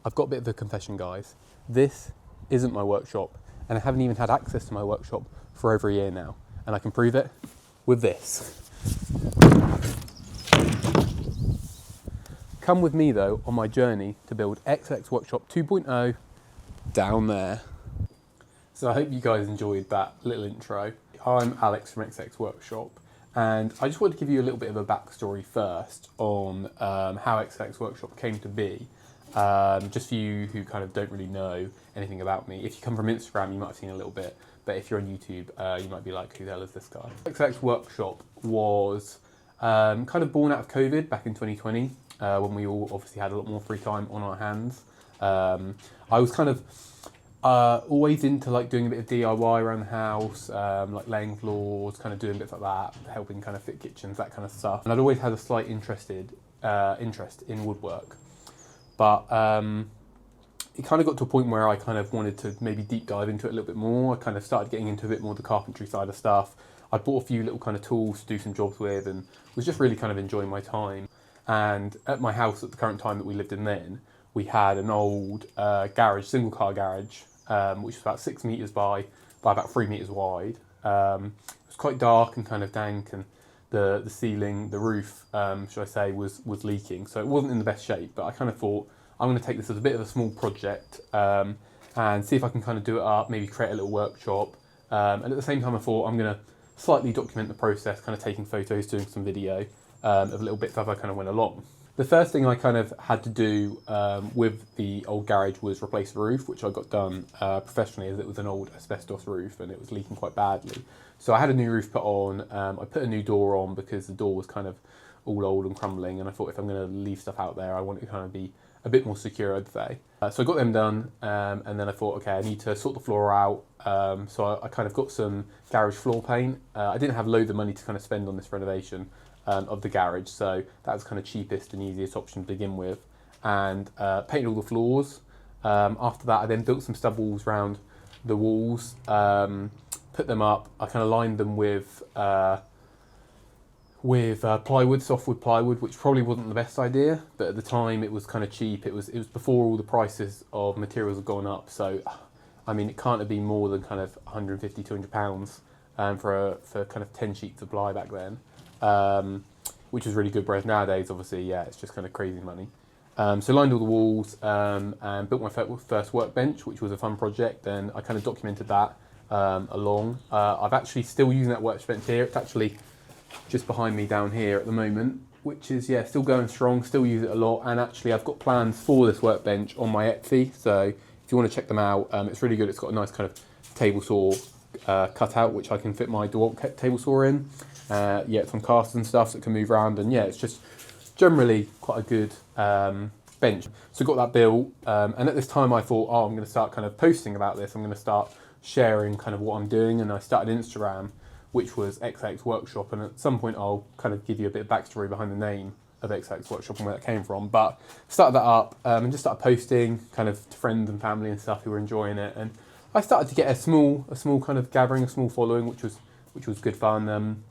I've got a bit of a confession, guys. This isn't my workshop, and I haven't even had access to my workshop for over a year now, and I can prove it with this. Come with me though on my journey to build XX Workshop 2.0 down there. So I hope you guys enjoyed that little intro. I'm Alex from XX Workshop, and I just wanted to give you a little bit of a backstory first on how XX Workshop came to be. Just for you who kind of don't really know anything about me. If you come from Instagram, you might have seen a little bit, but if you're on YouTube, you might be like, who the hell is this guy? XX Workshop was kind of born out of COVID back in 2020, when we all obviously had a lot more free time on our hands. I was kind of always into like doing a bit of DIY around the house, like laying floors, kind of doing bits like that, helping kind of fit kitchens, that kind of stuff. And I'd always had a slight interest in woodwork. But it kind of got to a point where I kind of wanted to maybe deep dive into it a little bit more. I kind of started getting into a bit more of the carpentry side of stuff. I bought a few little kind of tools to do some jobs with and was just really kind of enjoying my time. And at my house at the current time that we lived in then, we had an old garage, single car garage, which was about 6 meters by about 3 meters wide. It was quite dark and kind of dank, and the ceiling, the roof, should I say, was leaking. So it wasn't in the best shape, but I kind of thought, I'm going to take this as a bit of a small project and see if I can kind of do it up, maybe create a little workshop. And at the same time, I thought I'm going to slightly document the process, kind of taking photos, doing some video of little bits as I kind of went along. The first thing I kind of had to do with the old garage was replace the roof, which I got done professionally, as it was an old asbestos roof and it was leaking quite badly. So I had a new roof put on. I put a new door on because the door was kind of all old and crumbling, and I thought if I'm going to leave stuff out there, I want it to kind of be a bit more secure, I'd say. So I got them done, and then I thought, okay, I need to sort the floor out. So I kind of got some garage floor paint. I didn't have loads of money to kind of spend on this renovation of the garage, so that was kind of cheapest and easiest option to begin with, and painted all the floors. After that, I then built some stud walls around the walls, put them up. I kind of lined them with plywood, softwood plywood, which probably wasn't the best idea, but at the time it was kind of cheap. It was before all the prices of materials had gone up, so I mean it can't have been more than kind of 150, 200 pounds for kind of 10 sheets of ply back then. Which was really good, whereas nowadays, obviously, yeah, it's just kind of crazy money. So lined all the walls and built my first workbench, which was a fun project, and I kind of documented that along. I've actually still using that workbench here. It's actually just behind me down here at the moment, which is, yeah, still going strong, still use it a lot, and actually I've got plans for this workbench on my Etsy, so if you want to check them out, it's really good. It's got a nice kind of table saw cutout, which I can fit my DeWalt table saw in. Yeah, it's on casters and stuff, so it can move around, and yeah, it's just generally quite a good bench. So got that built, and at this time I thought, oh, I'm going to start kind of posting about this. I'm going to start sharing kind of what I'm doing, and I started Instagram, which was XX Workshop, and at some point I'll kind of give you a bit of backstory behind the name of XX Workshop and where that came from. But started that up and just started posting kind of to friends and family and stuff who were enjoying it, and I started to get a small kind of gathering, a small following, which was good fun.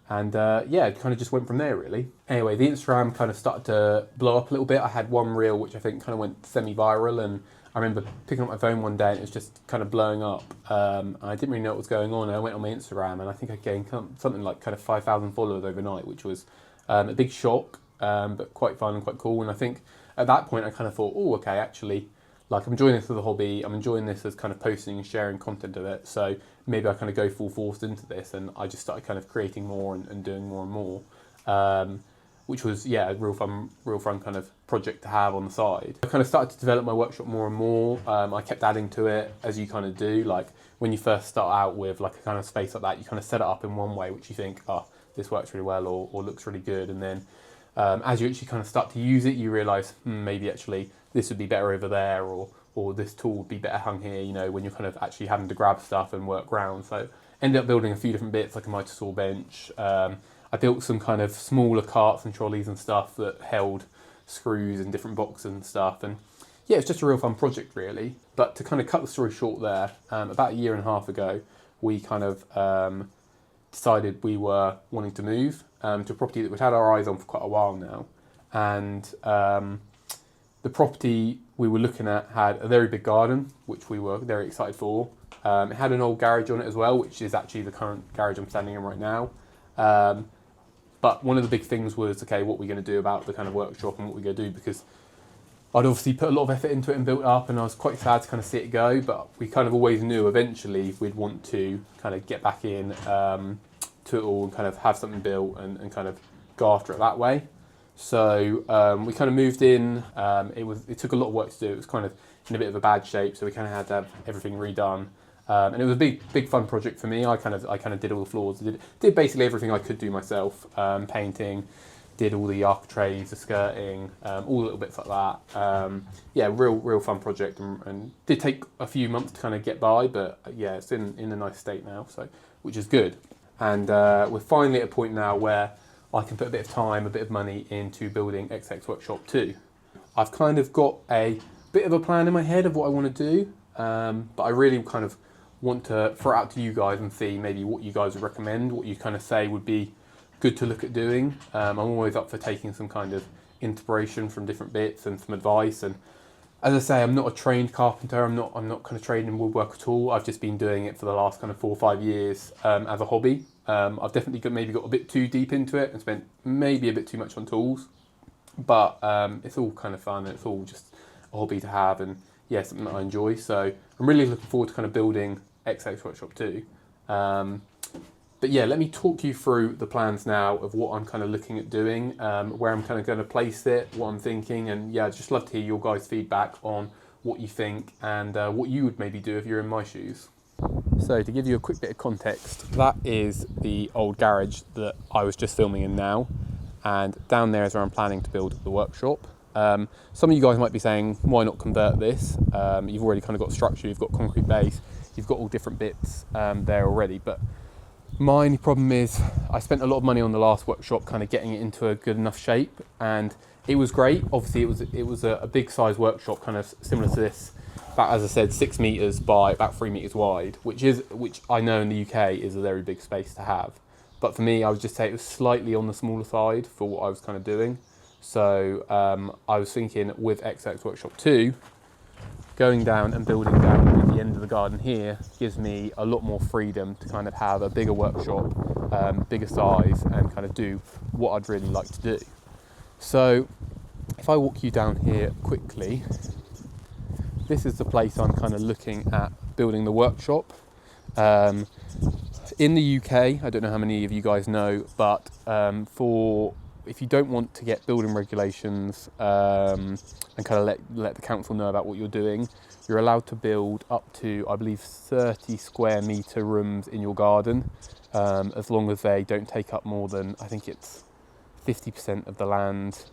And yeah, it kind of just went from there, really. Anyway, the Instagram kind of started to blow up a little bit. I had one reel which I think kind of went semi-viral, and I remember picking up my phone one day and it was just kind of blowing up. I didn't really know what was going on, and I went on my Instagram and I think I gained something like kind of 5,000 followers overnight, which was a big shock, but quite fun and quite cool. And I think at that point I kind of thought, oh, okay, actually, like I'm enjoying this as a hobby, I'm enjoying this as kind of posting and sharing content of it, so maybe I kind of go full force into this, and I just started kind of creating more and doing more and more, which was, yeah, a real fun kind of project to have on the side. I kind of started to develop my workshop more and more. I kept adding to it, as you kind of do, like when you first start out with like a kind of space like that, you kind of set it up in one way, which you think, oh, this works really well or looks really good, and then as you actually kind of start to use it, you realise maybe actually this would be better over there, or this tool would be better hung here, you know, when you're kind of actually having to grab stuff and work around. So ended up building a few different bits, like a mitre saw bench. I built some kind of smaller carts and trolleys and stuff that held screws and different boxes and stuff. And yeah, it's just a real fun project, really. But to kind of cut the story short there, about a year and a half ago, we kind of decided we were wanting to move to a property that we'd had our eyes on for quite a while now. And the property we were looking at had a very big garden, which we were very excited for. It had an old garage on it as well, which is actually the current garage I'm standing in right now. But one of the big things was, okay, what we're going to do about the kind of workshop and what we're going to do, because I'd obviously put a lot of effort into it and built it up, and I was quite sad to kind of see it go, but we kind of always knew eventually we'd want to kind of get back in to it all and kind of have something built and kind of go after it that way. So we kind of moved in. It took a lot of work to do. It was kind of in a bit of a bad shape, so we kind of had to have everything redone. And it was a big fun project for me. I kind of did all the floors, did basically everything I could do myself. Painting, did all the architraves, the skirting, all the little bits like that. Yeah, real fun project, and did take a few months to kind of get by, but yeah, it's in a nice state now, so which is good. And we're finally at a point now where I can put a bit of time, a bit of money into building XX Workshop 2. I've kind of got a bit of a plan in my head of what I want to do, but I really kind of want to throw it out to you guys and see maybe what you guys would recommend, what you kind of say would be good to look at doing. I'm always up for taking some kind of inspiration from different bits and some advice. And as I say, I'm not a trained carpenter. I'm not kind of trained in woodwork at all. I've just been doing it for the last kind of 4 or 5 years as a hobby. I've definitely got a bit too deep into it and spent maybe a bit too much on tools, but it's all kind of fun and it's all just a hobby to have, and yeah, something that I enjoy. So I'm really looking forward to kind of building XX Workshop 2. But yeah, let me talk you through the plans now of what I'm kind of looking at doing, where I'm kind of going to place it, what I'm thinking, and yeah, I'd just love to hear your guys' feedback on what you think and what you would maybe do if you're in my shoes. So to give you a quick bit of context, that is the old garage that I was just filming in now, and down there is where I'm planning to build the workshop. Some of you guys might be saying, why not convert this? You've already kind of got structure, you've got concrete base, you've got all different bits there already, but my only problem is I spent a lot of money on the last workshop kind of getting it into a good enough shape, and it was great. Obviously it was a big size workshop, kind of similar to this, about, as I said, 6 meters by about 3 meters wide, which I know in the UK is a very big space to have. But for me, I would just say it was slightly on the smaller side for what I was kind of doing. So I was thinking with XX Workshop 2, going down and building down at the end of the garden here gives me a lot more freedom to kind of have a bigger workshop, bigger size, and kind of do what I'd really like to do. So if I walk you down here quickly, this is the place I'm kind of looking at building the workshop. In the UK, I don't know how many of you guys know, but if you don't want to get building regulations and kind of let the council know about what you're doing, you're allowed to build up to, I believe, 30 square metre rooms in your garden, as long as they don't take up more than, I think it's 50% of the land.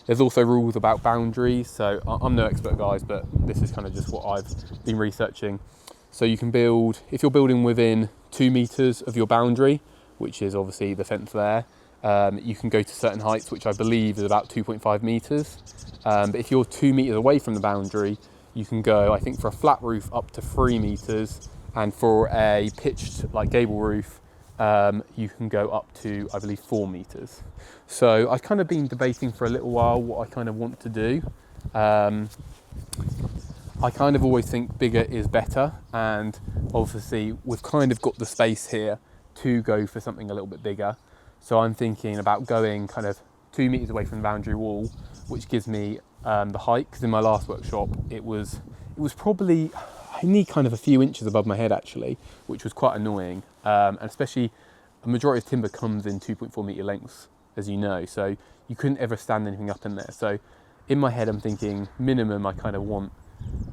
There's also rules about boundaries, so I'm no expert, guys, but this is kind of just what I've been researching. So you can build, if you're building within 2 metres of your boundary, which is obviously the fence there, you can go to certain heights, which I believe is about 2.5 metres. But if you're 2 metres away from the boundary, you can go, I think, for a flat roof up to 3 metres, and for a pitched like gable roof, you can go up to, I believe, 4 metres. So I've kind of been debating for a little while what I kind of want to do. I kind of always think bigger is better, and obviously we've kind of got the space here to go for something a little bit bigger. So I'm thinking about going kind of 2 metres away from the boundary wall, which gives me the height, because in my last workshop it was probably, I need kind of a few inches above my head actually, which was quite annoying. And especially a majority of timber comes in 2.4 metre lengths, as you know, so you couldn't ever stand anything up in there. So in my head I'm thinking minimum I kind of want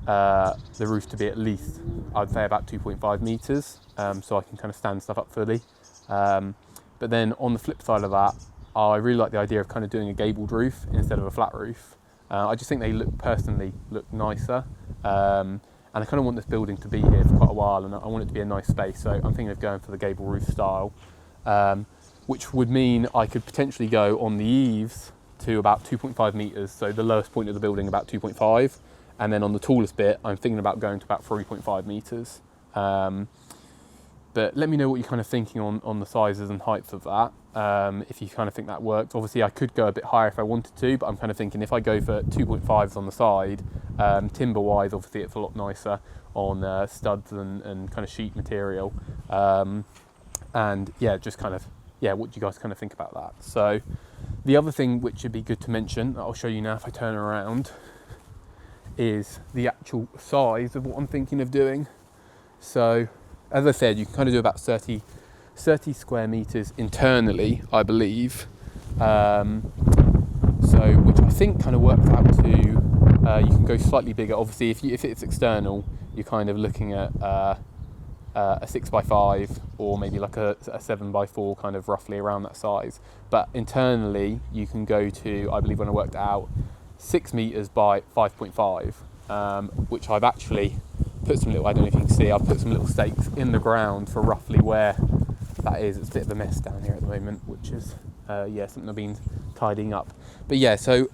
the roof to be at least, I'd say, about 2.5 metres, so I can kind of stand stuff up fully. But then on the flip side of that, I really like the idea of kind of doing a gabled roof instead of a flat roof. I just think they personally look nicer, and I kind of want this building to be here for quite a while, and I want it to be a nice space, so I'm thinking of going for the gable roof style, which would mean I could potentially go on the eaves to about 2.5 metres, so the lowest point of the building about 2.5, and then on the tallest bit I'm thinking about going to about 3.5 metres. But let me know what you're kind of thinking on the sizes and heights of that. if you kind of think that works. Obviously I could go a bit higher if I wanted to, but I'm kind of thinking if I go for 2.5s on the side, timber wise obviously it's a lot nicer on studs and kind of sheet material, and yeah, just kind of, yeah, what do you guys kind of think about that? So the other thing which would be good to mention, that I'll show you now if I turn around, is the actual size of what I'm thinking of doing. So as I said, you can kind of do about 30 square meters internally, I believe. So which I think kind of works out to, you can go slightly bigger. Obviously, if it's external, you're kind of looking at a 6x5 or maybe like a 7x4, kind of roughly around that size. But internally, you can go to, I believe when I worked it out, 6 meters by 5.5, which I've actually put some little, I don't know if you can see, I've put some little stakes in the ground for roughly where that is. It's a bit of a mess down here at the moment, which is, yeah, something I've been tidying up. But yeah, so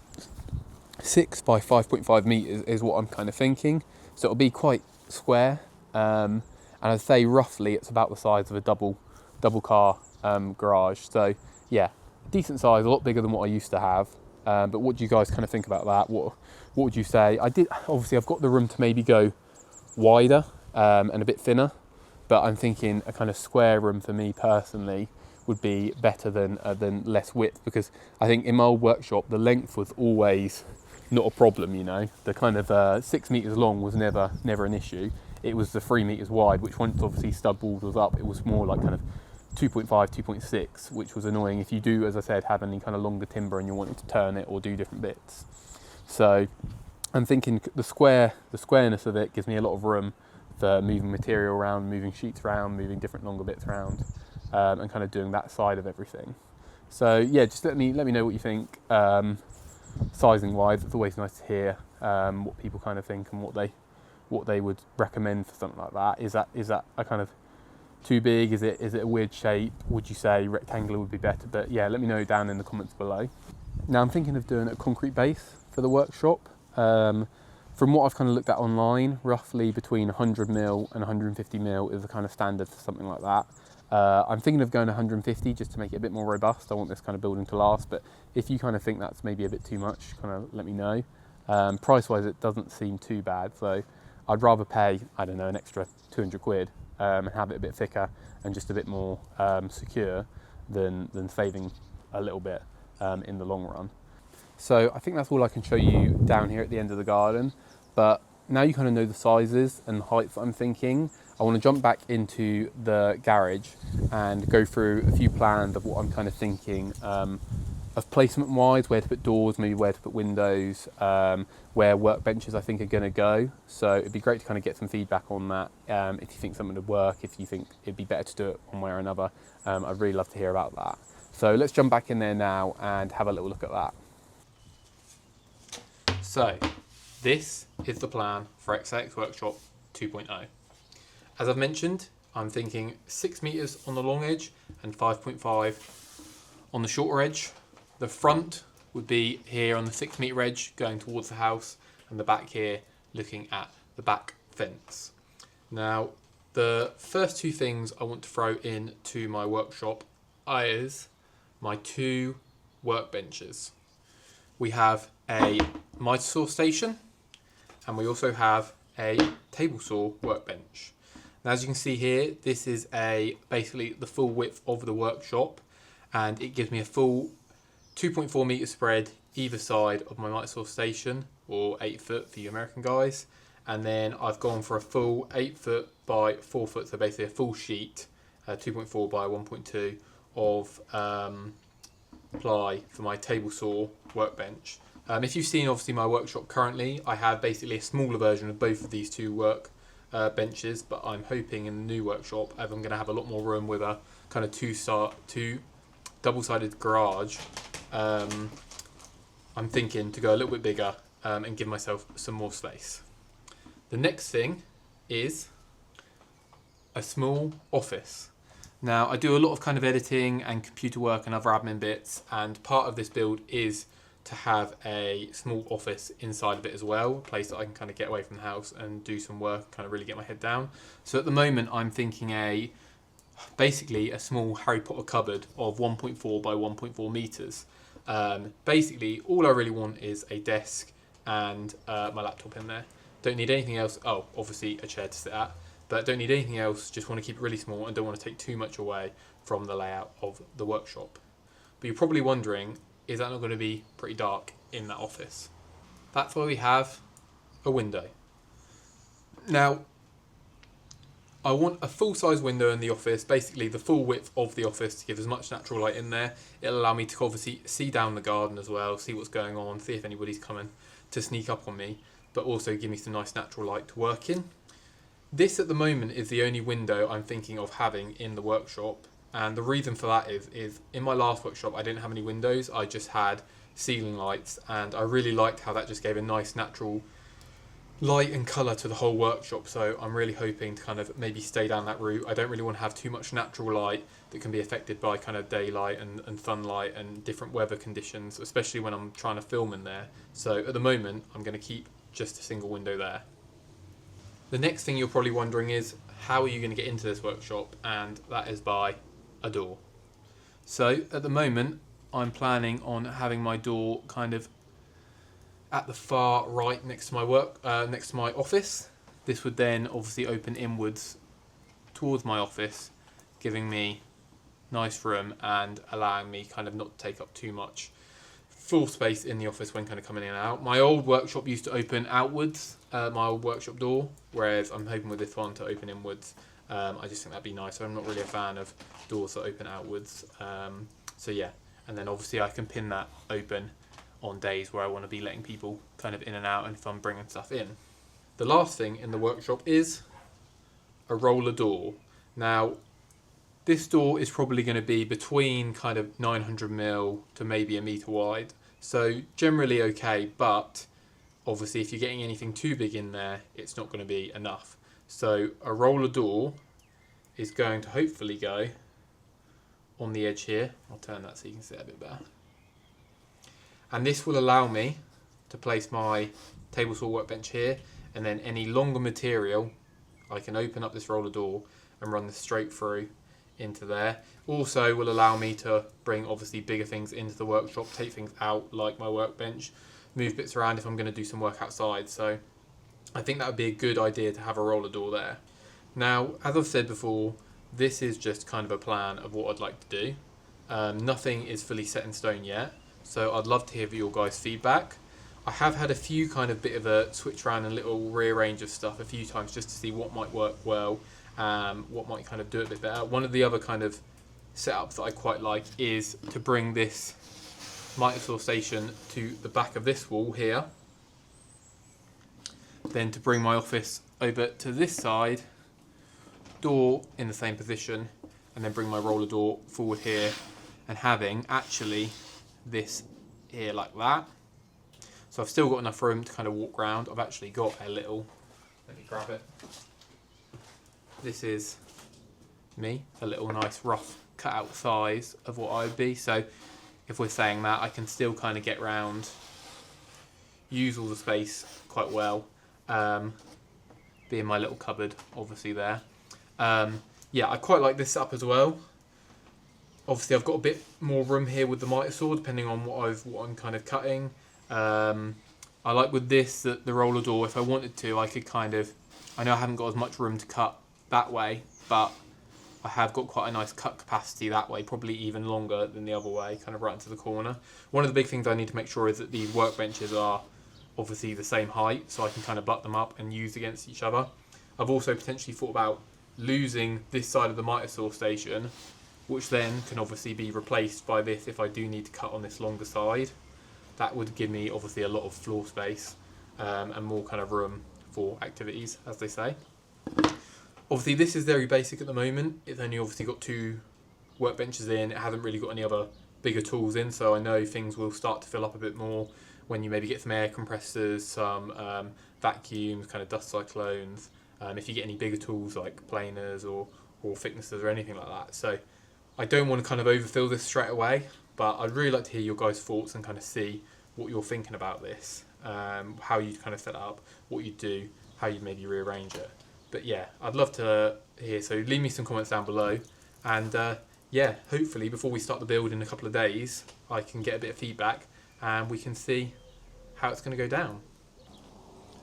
6 by 5.5 meters is what I'm kind of thinking. So it'll be quite square. And I'd say roughly it's about the size of a double car garage. So yeah, decent size, a lot bigger than what I used to have. But what do you guys kind of think about that? What would you say? Obviously I've got the room to maybe go wider and a bit thinner, but I'm thinking a kind of square room for me personally would be better than less width, because I think in my old workshop the length was always not a problem, you know. The kind of 6 meters long was never an issue. It was the 3 meters wide, which once obviously stud walls was up, it was more like kind of 2.5, 2.6, which was annoying if you do, as I said, have any kind of longer timber and you're wanting to turn it or do different bits. So I'm thinking the squareness of it gives me a lot of room for moving material around, moving sheets around, moving different longer bits around, and kind of doing that side of everything. So yeah, just let me know what you think. Sizing wise, it's always nice to hear what people kind of think and what they would recommend for something like that. Is that a kind of too big? Is it a weird shape? Would you say rectangular would be better? But yeah, let me know down in the comments below. Now I'm thinking of doing a concrete base for the workshop. From what I've kind of looked at online, roughly between 100mm and 150mm is the kind of standard for something like that. I'm thinking of going 150 just to make it a bit more robust. I want this kind of building to last, but if you kind of think that's maybe a bit too much, kind of let me know. Price wise, it doesn't seem too bad, so I'd rather pay, I don't know, an extra 200 quid and have it a bit thicker and just a bit more secure than saving a little bit in the long run. So I think that's all I can show you down here at the end of the garden, but now you kind of know the sizes and the heights that I'm thinking. I want to jump back into the garage and go through a few plans of what I'm kind of thinking of placement wise, where to put doors, maybe where to put windows, where workbenches I think are going to go. So it'd be great to kind of get some feedback on that. If you think something would work, if you think it'd be better to do it one way or another, I'd really love to hear about that. So let's jump back in there now and have a little look at that. So this is the plan for XX Workshop 2.0. As I've mentioned, I'm thinking 6 meters on the long edge and 5.5 on the shorter edge. The front would be here on the 6 meter edge going towards the house, and the back here looking at the back fence. Now, the first two things I want to throw into my workshop is my 2 workbenches. We have a miter saw station, and we also have a table saw workbench. Now, as you can see here, this is basically the full width of the workshop, and it gives me a full 2.4 meter spread either side of my miter saw station, or 8 foot for you American guys. And then I've gone for a full 8 foot by 4 foot, so basically a full sheet, 2.4 by 1.2 of ply for my table saw workbench. If you've seen obviously my workshop currently, I have basically a smaller version of both of these 2 benches, but I'm hoping in the new workshop, as I'm going to have a lot more room with a kind of 2 double-sided garage, I'm thinking to go a little bit bigger and give myself some more space. The next thing is a small office. Now, I do a lot of kind of editing and computer work and other admin bits, and part of this build is to have a small office inside of it as well, a place that I can kind of get away from the house and do some work, kind of really get my head down. So at the moment I'm thinking a basically a small Harry Potter cupboard of 1.4 by 1.4 meters. Basically, all I really want is a desk and my laptop in there. Don't need anything else. Oh, obviously a chair to sit at, but don't need anything else. Just want to keep it really small and don't want to take too much away from the layout of the workshop. But you're probably wondering, is that not going to be pretty dark in that office? That's why we have a window. Now, I want a full-size window in the office, basically the full width of the office, to give as much natural light in there. It'll allow me to obviously see down the garden as well, see what's going on, see if anybody's coming to sneak up on me, but also give me some nice natural light to work in. This at the moment is the only window I'm thinking of having in the workshop, and the reason for that is in my last workshop I didn't have any windows, I just had ceiling lights, and I really liked how that just gave a nice natural light and colour to the whole workshop, so I'm really hoping to kind of maybe stay down that route. I don't really want to have too much natural light that can be affected by kind of daylight and sunlight and different weather conditions, especially when I'm trying to film in there. So at the moment I'm going to keep just a single window there. The next thing you're probably wondering is, how are you going to get into this workshop? And that is by a door. So at the moment I'm planning on having my door kind of at the far right next to my office. This would then obviously open inwards towards my office, giving me nice room and allowing me kind of not to take up too much floor space in the office when kind of coming in and out. My old workshop used to open outwards, my old workshop door, whereas I'm hoping with this one to open inwards. I just think that'd be nice. I'm not really a fan of doors that open outwards. So yeah, and then obviously I can pin that open on days where I want to be letting people kind of in and out and if I'm bringing stuff in. The last thing in the workshop is a roller door. Now, this door is probably going to be between kind of 900mm to maybe a metre wide. So generally okay, but obviously if you're getting anything too big in there, it's not going to be enough. So a roller door is going to hopefully go on the edge here. I'll turn that so you can see it a bit better. And this will allow me to place my table saw workbench here, and then any longer material, I can open up this roller door and run this straight through into there. Also will allow me to bring obviously bigger things into the workshop, take things out like my workbench, move bits around if I'm going to do some work outside. So I think that would be a good idea to have a roller door there. Now, as I've said before, this is just kind of a plan of what I'd like to do. Nothing is fully set in stone yet. So I'd love to hear your guys' feedback. I have had a few kind of bit of a switch around and little rearrange of stuff a few times just to see what might work well, what might kind of do it a bit better. One of the other kind of setups that I quite like is to bring this miter saw station to the back of this wall here. Then to bring my office over to this side, door in the same position, and then bring my roller door forward here, and having actually this here like that. So I've still got enough room to kind of walk around. I've actually got a little, let me grab it. This is me, a little nice rough cut out size of what I would be. So if we're saying that, I can still kind of get round, use all the space quite well, be in my little cupboard obviously there. Yeah, I quite like this setup as well. Obviously, I've got a bit more room here with the miter saw, depending on what I'm kind of cutting. I like with this that the roller door, if I wanted to, I could kind of, I know I haven't got as much room to cut that way, but I have got quite a nice cut capacity that way, probably even longer than the other way, kind of right into the corner. One of the big things I need to make sure is that these workbenches are obviously the same height, so I can kind of butt them up and use against each other. I've also potentially thought about losing this side of the miter saw station, which then can obviously be replaced by this if I do need to cut on this longer side. That would give me obviously a lot of floor space and more kind of room for activities, as they say. Obviously this is very basic at the moment. It's only obviously got 2 workbenches in. It hasn't really got any other bigger tools in, so I know things will start to fill up a bit more when you maybe get some air compressors, some vacuums, kind of dust cyclones, if you get any bigger tools like planers or thicknessers or anything like that. So I don't want to kind of overfill this straight away, but I'd really like to hear your guys' thoughts and kind of see what you're thinking about this, how you'd kind of set it up, what you'd do, how you'd maybe rearrange it. But yeah, I'd love to hear, so leave me some comments down below And yeah, hopefully before we start the build in a couple of days, I can get a bit of feedback and we can see how it's going to go down.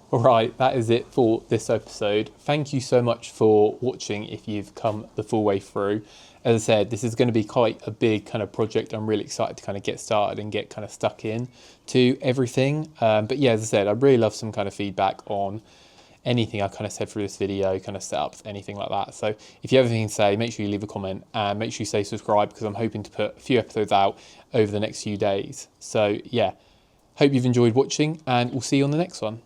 All right, that is it for this episode. Thank you so much for watching if you've come the full way through. As I said, this is going to be quite a big kind of project. I'm really excited to kind of get started and get kind of stuck in to everything. But yeah, as I said, I'd really love some kind of feedback on anything I kind of said through this video, kind of setups, anything like that. So if you have anything to say, make sure you leave a comment and make sure you stay subscribed because I'm hoping to put a few episodes out over the next few days. So yeah, hope you've enjoyed watching and we'll see you on the next one.